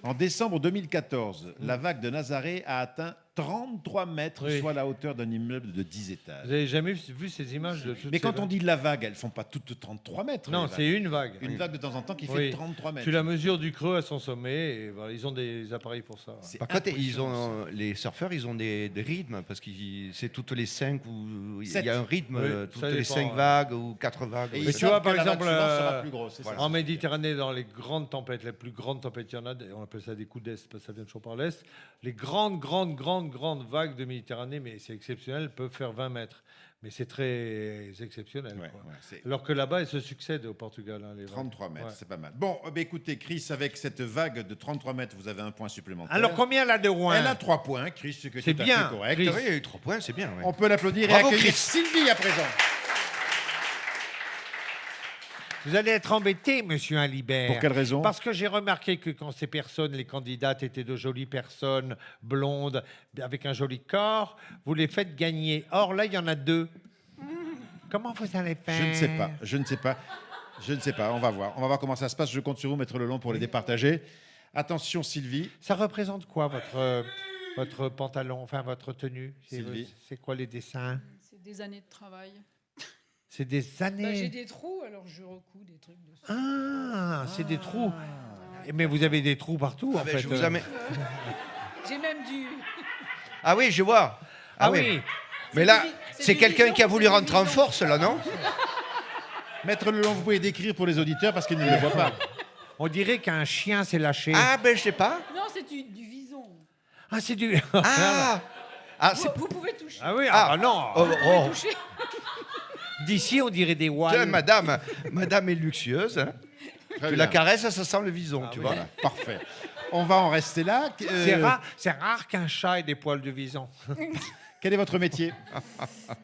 En décembre 2014, la vague de Nazaré a atteint 33 mètres, Oui. soit la hauteur d'un immeuble de 10 étages. Vous avez jamais vu ces images de toutes Mais ces quand on vagues dit la vague, elles font pas toutes 33 mètres. Non, les vagues. c'est une vague. Une vague de temps en temps qui Oui. fait 33 mètres. Tu la mesures du creux à son sommet et voilà, ils ont des appareils pour ça. C'est Par contre, impressionnant, les surfeurs, ils ont des rythmes parce que c'est toutes les 5 ou il Sept. y a un rythme, Oui, toutes ça les dépend, 5 hein. vagues ou 4 vagues. Et oui, ils tu ça- vois, savent par que la vague exemple, suivante sera plus grosse, c'est ça. en Méditerranée, dans les grandes tempêtes, les plus grandes tempêtes, il y en a, on appelle ça des coups d'est parce que ça vient toujours par l'est. Les grandes vagues de Méditerranée, mais c'est exceptionnel, peuvent faire 20 mètres. Mais c'est très exceptionnel. Ouais, quoi. ouais, c'est Alors que là-bas, elles se succèdent au Portugal. Hein, les vagues. 33 mètres, Ouais. c'est pas mal. Bon, écoutez, Chris, avec cette vague de 33 mètres, vous avez un point supplémentaire. Alors combien elle a de Rouen? Elle a 3 points, Chris, ce que C'est tout à bien, fait correct. Chris. Oui, 3 points, c'est bien. ouais. On peut l'applaudir Bravo, et accueillir Chris. Sylvie à présent. Vous allez être embêté, monsieur Alibert. Pour quelle raison? Parce que j'ai remarqué que quand ces personnes, les candidates, étaient de jolies personnes, blondes, avec un joli corps, vous les faites gagner. Or, là, il y en a 2. Comment vous allez faire? Je ne sais pas, je ne sais pas. Je ne sais pas, on va voir. On va voir comment ça se passe. Je compte sur vous, Maître Lelon, pour les départager. Attention, Sylvie. Ça représente quoi, votre pantalon, enfin votre tenue? Sylvie. C'est quoi les dessins? C'est des années de travail. C'est des Bah, j'ai années. des trous, alors je recous des trucs dessus. Ah, c'est des trous. Mais vous avez des trous partout, en Ah ben, fait. je vous amène- J'ai même du. Ah oui, je vois. Ah oui. Mais là, C'est c'est du quelqu'un bison, qui a voulu c'est du rentrer en bison. force, là, non? Maître Lelon, vous pouvez décrire pour les auditeurs parce qu'ils ne le voient pas. On dirait qu'un chien s'est lâché. Ah ben, je sais pas. Non, c'est du vison. Ah, c'est du. Ah, ah c'est... Vous pouvez toucher. Ah oui, Ah. ah, bah non. Oh, oh. Toucher. D'ici, on dirait des Tiens, walles. madame est luxueuse. Hein. Très Tu la bien. caresses, ça sent le vison, tu vois. Voilà, parfait. On va en rester là. C'est rare qu'un chat ait des poils de vison. Quel est votre métier?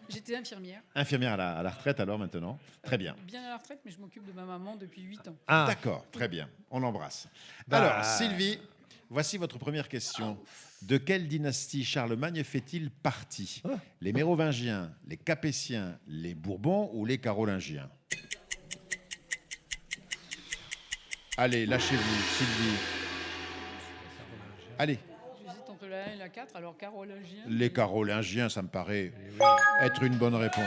J'étais infirmière, Infirmière à la retraite alors maintenant. Très bien. bien à la retraite, mais je m'occupe de ma maman depuis 8 ans. Ah. D'accord, très bien. On l'embrasse. Bah. Alors, Sylvie, voici votre première question. De quelle dynastie Charlemagne fait-il partie? Les Mérovingiens, les Capétiens, les Bourbons ou les Carolingiens? Allez, lâchez-vous, Sylvie. Allez, J'hésite entre la 1 et la 4, alors carolingien. les Carolingiens, ça me paraît être une bonne réponse.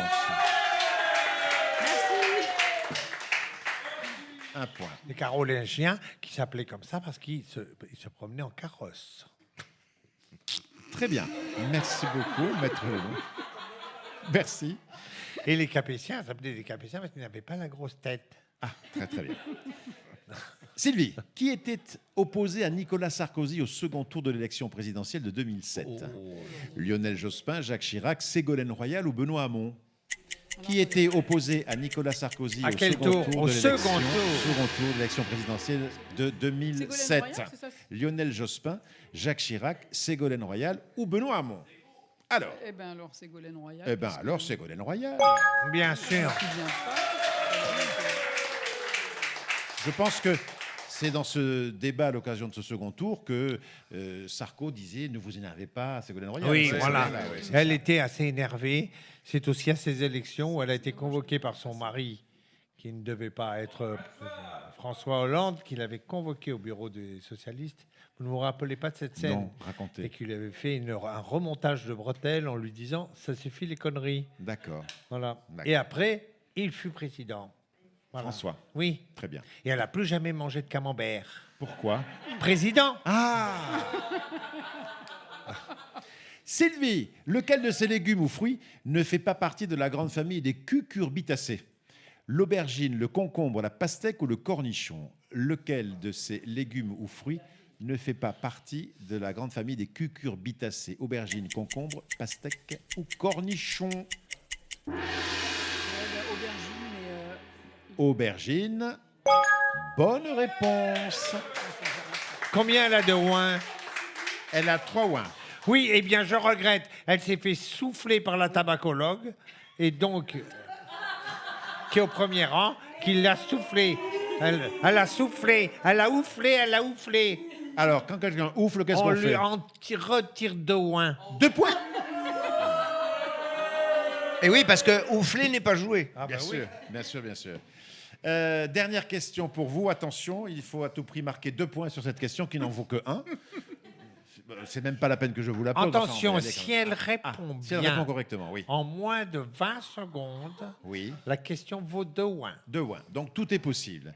Un point. Les Carolingiens qui s'appelaient comme ça parce qu'ils se promenaient en carrosse. Très bien. Merci beaucoup, Maître Lelon. Merci. Et les Capétiens s'appelaient des Capétiens parce qu'ils n'avaient pas la grosse tête. Ah, très très bien. Sylvie, qui était opposé à Nicolas Sarkozy au second tour de l'élection présidentielle de 2007? Lionel Jospin, Jacques Chirac, Ségolène Royal ou Benoît Hamon? Qui était opposé à Nicolas Sarkozy À au quel second tour? tour Au de second l'élection- tour. second tour de l'élection présidentielle de Ségolène 2007? Royal, c'est ça? Lionel Jospin, Jacques Chirac, Ségolène Royal ou Benoît Hamon? Alors, Eh bien, alors Ségolène Royal. eh ben parce que alors Ségolène Royal. Bien sûr. je me souviens pas. Je pense que c'est dans ce débat à l'occasion de ce second tour que Sarko disait ne vous énervez pas, Ségolène Royal. Oui, C'est voilà. celle-là, ouais, c'est Elle ça. était assez énervée. C'est aussi à ces élections où elle a été convoquée par son mari, qui ne devait pas être François Hollande, qui l'avait convoquée au bureau des socialistes. Vous ne vous rappelez pas de cette scène? Non, racontez. Et qu'il avait fait un remontage de bretelles en lui disant « ça suffit les conneries D'accord. ». Voilà. D'accord. Et après, il fut président. Voilà. François, Oui. très bien. Et elle n'a plus jamais mangé de camembert. Pourquoi? Président. Ah Sylvie, lequel de ces légumes ou fruits ne fait pas partie de la grande famille des cucurbitacées? L'aubergine, le concombre, la pastèque ou le cornichon? Lequel de ces légumes ou fruits ne fait pas partie de la grande famille des cucurbitacées? Aubergine, concombre, pastèque ou cornichon? Aubergine, mais Aubergine. Bonne réponse. Combien elle a de ouin? Elle a 3 ouins. Oui, eh bien, je regrette. Elle s'est fait souffler par la tabacologue, et donc, qui est au premier rang, qui l'a soufflé. Elle a soufflé, elle a ouflé, elle a ouflé. Alors, quand quelqu'un oufle, qu'est-ce On qu'on lui fait? retire 2 ouins. 2 points. Et oui, parce que oufler n'est pas joué. Ah Bien bah sûr, bien sûr, bien sûr. Dernière question pour vous. Attention, il faut à tout prix marquer 2 points sur cette question qui n'en vaut que 1. C'est même pas la peine que je vous la pose. Attention, Enfin, si elle répond si elle bien, répond correctement, oui. en moins de 20 secondes, Oui, la question vaut 2 ouins. 2 points. Donc tout est possible.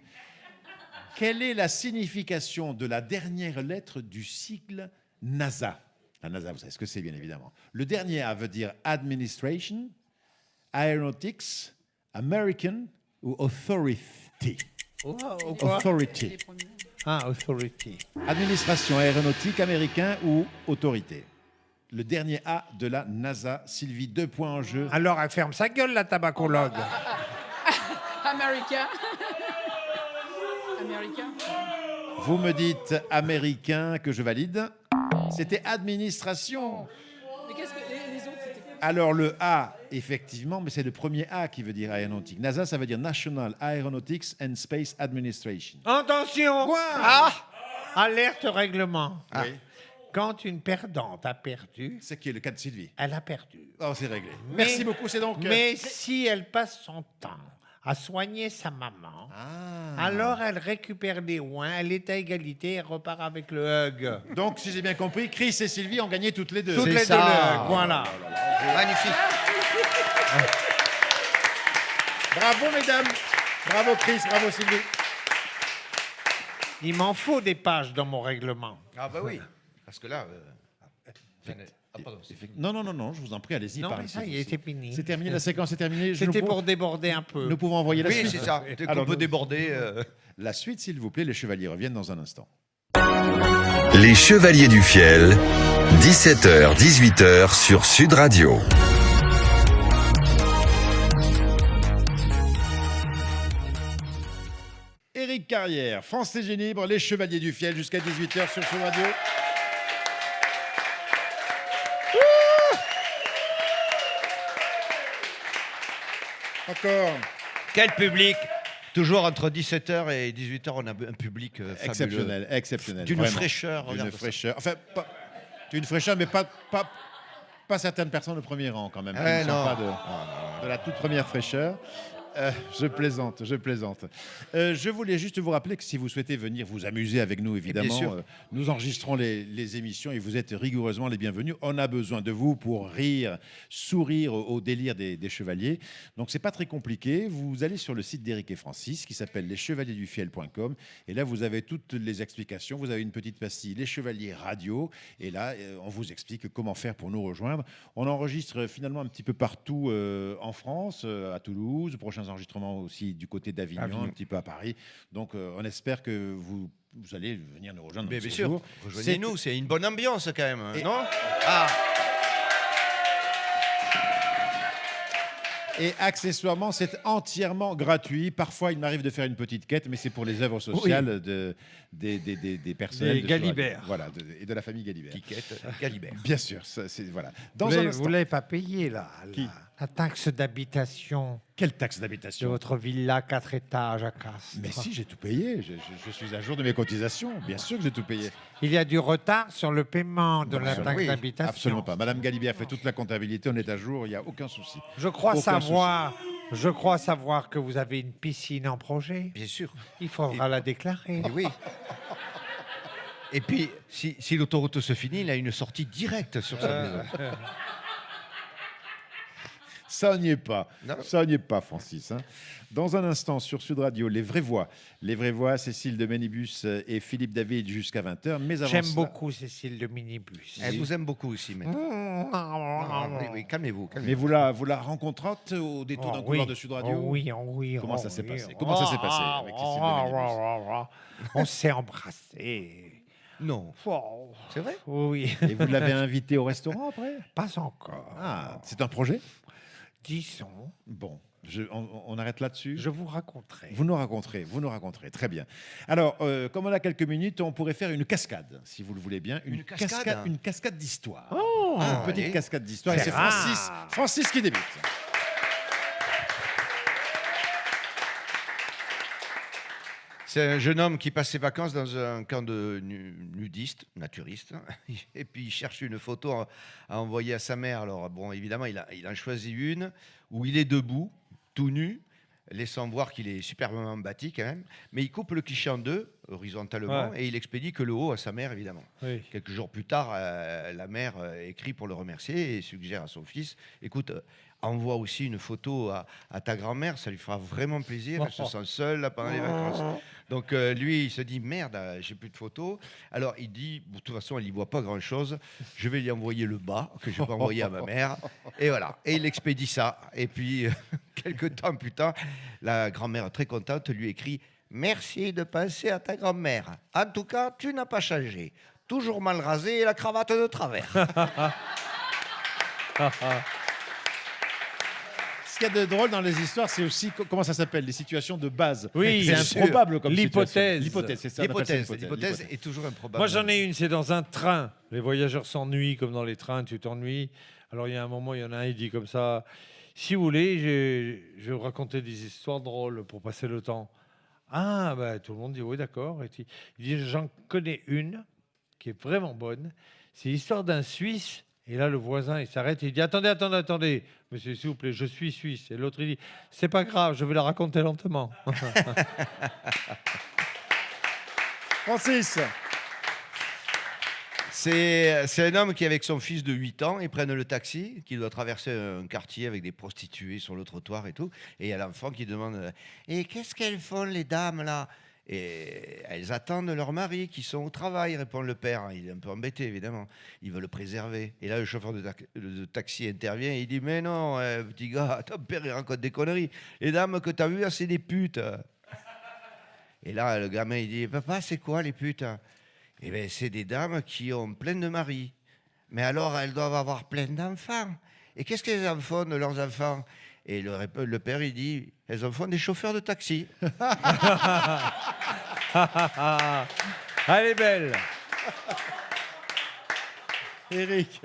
Quelle est la signification de la dernière lettre du sigle NASA? La NASA, vous savez ce que c'est, bien évidemment. Le dernier A veut dire Administration, Aeronautics, American ou Authority. Authority. les premiers. Ah, authority. Administration aéronautique américain ou autorité. Le dernier A de la NASA. Sylvie, 2 points en jeu. Alors, elle ferme sa gueule, la tabacologue. Américain. Américain. Vous me dites américain que je valide. C'était administration. Mais qu'est-ce que les autres, c'était quoi? Alors le A, effectivement, mais c'est le premier A qui veut dire aéronautique. NASA, ça veut dire National Aeronautics and Space Administration. Attention. Ah, alerte règlement. Ah. Oui. Quand une perdante a perdu, C'est qui est le cas de Sylvie. elle a perdu. Oh, c'est réglé. Mais- Merci beaucoup, c'est donc... Mais si elle passe son temps à soigner sa maman. Ah. Alors elle récupère les oins, elle est à égalité et repart avec le hug. Donc, si j'ai bien compris, Chris et Sylvie ont gagné toutes les deux. Toutes C'est les ça. deux le hug, voilà. Magnifique. Bravo, mesdames. Bravo, Chris. Bravo, Sylvie. Il m'en faut des pages dans mon règlement. Ah bah oui. Parce que là... Ah, pardon, c'est fini. Non, je vous en prie, allez-y. Non, par mais ici, ça y vous est, aussi. c'est fini. C'est terminé, la séquence est terminée. C'était pour déborder un peu. Nous pouvons envoyer la Oui, suite. c'est ça. Dès qu'on Alors, peut nous- déborder... La suite, s'il vous plaît, les chevaliers reviennent dans un instant. Les Chevaliers du Fiel, 17h, 18h sur Sud Radio. Éric Carrière, France et Génibre, les Chevaliers du Fiel jusqu'à 18h sur Sud Radio. Encore. Quel public! Toujours entre 17h et 18h, on a un public fabuleux. Exceptionnel, exceptionnel. D'une vraiment. fraîcheur, D'une regarde ça. fraîcheur. Enfin, d'une fraîcheur, mais pas certaines personnes de premier rang quand même. qui Eh ne sont non. pas de la toute première fraîcheur. Je plaisante, je plaisante. Je voulais juste vous rappeler que si vous souhaitez venir vous amuser avec nous, évidemment, sûr. nous enregistrons les émissions et vous êtes rigoureusement les bienvenus. On a besoin de vous pour rire, sourire au délire des chevaliers. Donc, c'est pas très compliqué. Vous allez sur le site d'Éric et Francis qui s'appelle leschevaliersdufiel.com et là, vous avez toutes les explications. Vous avez une petite pastille, les chevaliers radio. Et là, on vous explique comment faire pour nous rejoindre. On enregistre finalement un petit peu partout en France, à Toulouse, prochains enregistrements aussi du côté d'Avignon, un petit peu à Paris. Donc, on espère que vous allez venir nous rejoindre. Mais dans bien ce sûr, séjour. rejoignez-nous, c'est une bonne ambiance quand même, Et- non? Ah, Et accessoirement, c'est entièrement gratuit. Parfois, il m'arrive de faire une petite quête, mais c'est pour les œuvres sociales des personnels. Des de Sud Radio. Galibert. Voilà, et de la famille Galibert. Quiquette, Galibert. Bien sûr, voilà. Dans Vous un l'avez- instant, vous l'avez pas payé, là, Qui la taxe d'habitation quelle taxe de d'habitation? votre villa 4 étages à Castres. Mais si, j'ai tout payé. Je suis à jour de mes cotisations. Bien sûr que j'ai tout payé. Il y a du retard sur le paiement de la Absolument. taxe Oui, d'habitation. absolument pas. Madame Galibert fait toute la comptabilité. On est à jour. Il n'y a aucun souci. Je crois Aucun savoir que vous avez une piscine en projet. Bien sûr. Il faudra la déclarer. Et oui. Et puis, si l'autoroute se finit, il a une sortie directe sur sa maison. Ça n'y est pas. Non. Ça n'y est pas, Francis. Hein. Dans un instant, sur Sud Radio, les vraies voix. Les vraies voix, Cécile de Ménibus et Philippe David jusqu'à 20h. Mais avant J'aime cela- beaucoup Cécile de Minibus. Elle vous aime beaucoup aussi, maître. Oui, calmez-vous. Mais vous la rencontrâtes au détour d'un couloir de Sud Radio? Oui. Comment ça s'est passé Comment ça s'est passé avec Cécile de Ménibus? On s'est embrassés. Non. Oh, C'est vrai? oui, Et vous l'avez invité au restaurant après? pas encore. Ah, c'est un projet? Disons, Bon, on arrête là-dessus. je vous raconterai. Vous nous raconterez, très bien. Alors, comme on a quelques minutes, on pourrait faire une cascade, si vous le voulez bien. Une cascade Une cascade d'histoire. Oh, Une petite allez. cascade d'histoire. Et C'est c'est Francis, rare. Francis qui débute. C'est un jeune homme qui passe ses vacances dans un camp de nudistes, naturistes, et puis il cherche une photo à envoyer à sa mère. Alors, bon, évidemment, il en choisit une où il est debout, tout nu, laissant voir qu'il est superbement bâti quand même, mais il coupe le cliché en deux, horizontalement, Ouais. et il expédie que le haut à sa mère, évidemment. Oui. Quelques jours plus tard, la mère écrit pour le remercier et suggère à son fils, écoute, envoie aussi une photo à ta grand-mère, ça lui fera vraiment plaisir, elle se sent seule là, pendant les vacances. Donc lui, il se dit, merde, j'ai plus de photos. Alors il dit, de toute façon, elle n'y voit pas grand-chose, je vais lui envoyer le bas, que je vais envoyer à ma mère. Et voilà, et il expédie ça. Et puis, quelques temps plus tard, la grand-mère, très contente, lui écrit, merci de penser à ta grand-mère. En tout cas, tu n'as pas changé. Toujours mal rasé et la cravate de travers. Ce qu'il y a de drôle dans les histoires, c'est aussi, comment ça s'appelle, les situations de base. Oui, c'est bien sûr. improbable comme L'hypothèse. situation. L'hypothèse, c'est ça. on appelle ça L'hypothèse est toujours improbable. Moi, j'en ai une, c'est dans un train. Les voyageurs s'ennuient, comme dans les trains, tu t'ennuies. Alors, il y a un moment, il y en a un, il dit comme ça, si vous voulez, je vais vous raconter des histoires drôles pour passer le temps. Ah, ben, tout le monde dit, oui, d'accord. Et il dit, j'en connais une qui est vraiment bonne. C'est l'histoire d'un Suisse Et là, le voisin, il s'arrête, il dit attendez, monsieur, s'il vous plaît, je suis suisse. Et l'autre, il dit c'est pas grave, je vais la raconter lentement. Francis. C'est un homme qui, avec son fils de 8 ans, ils prennent le taxi, qui doit traverser un quartier avec des prostituées sur le trottoir et tout. Et il y a l'enfant qui demande et qu'est-ce qu'elles font, les dames, là? Et elles attendent leur mari qui sont au travail, répond le père. Il est un peu embêté, évidemment. Il veut le préserver. Et là, le chauffeur de taxi intervient et il dit mais non, petit gars, ton père, il raconte des conneries. Les dames que tu as vues, c'est des putes. Et là, le gamin, il dit papa, c'est quoi les putes? Eh bien, c'est des dames qui ont plein de maris. Mais alors, elles doivent avoir plein d'enfants. Et qu'est-ce qu'elles en font de leurs enfants? Et le père, il dit, elles en font des chauffeurs de taxi. Elle est belle. Eric.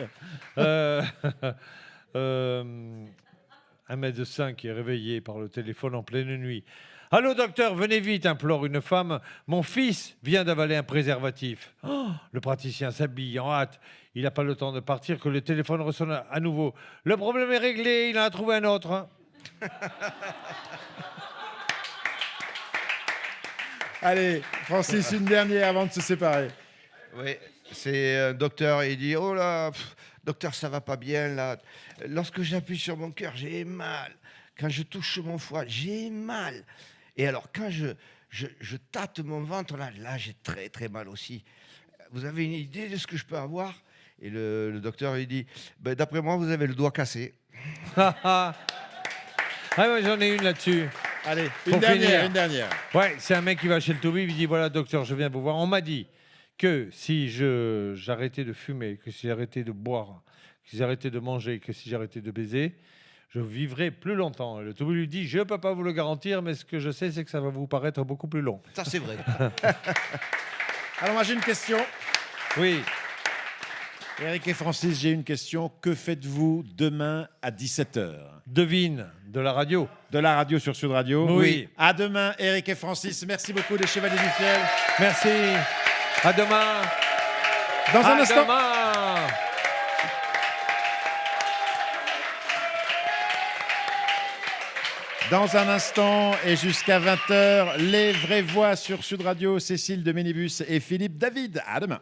1m05 qui est réveillé par le téléphone en pleine nuit. Allô, docteur, venez vite, implore une femme. Mon fils vient d'avaler un préservatif. Oh, le praticien s'habille en hâte. Il n'a pas le temps de partir que le téléphone ressonne à nouveau. Le problème est réglé, il en a trouvé un autre. Allez, Francis, une dernière avant de se séparer. Oui, c'est un docteur, il dit oh là, docteur, ça va pas bien là. Lorsque j'appuie sur mon cœur, j'ai mal. Quand je touche mon foie, j'ai mal. Et alors, quand je tâte mon ventre, là j'ai très très mal aussi. Vous avez une idée de ce que je peux avoir? Et le docteur, il dit, ben, d'après moi, vous avez le doigt cassé. Ah, ouais, j'en ai une là-dessus. Allez, Pour une dernière, finir. une dernière. Ouais, c'est un mec qui va chez le toubib, il dit voilà, docteur, je viens vous voir. On m'a dit que si j'arrêtais de fumer, que si j'arrêtais de boire, que si j'arrêtais de manger, que si j'arrêtais de baiser, je vivrai plus longtemps. Et le toubib lui dit je ne peux pas vous le garantir, mais ce que je sais, c'est que ça va vous paraître beaucoup plus long. Ça, c'est vrai. Alors, moi, j'ai une question. Oui. Eric et Francis, j'ai une question. Que faites-vous demain à 17h? Devine, de la radio. De la radio sur Sud Radio? Oui. À demain, Eric et Francis. Merci beaucoup, les Chevaliers du Fiel. Merci. À demain. Dans un À instant. demain. Dans un instant et jusqu'à 20h, les vraies voix sur Sud Radio, Cécile de Ménibus et Philippe David. À demain.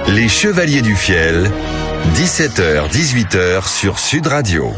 Les Chevaliers du Fiel, 17h-18h sur Sud Radio.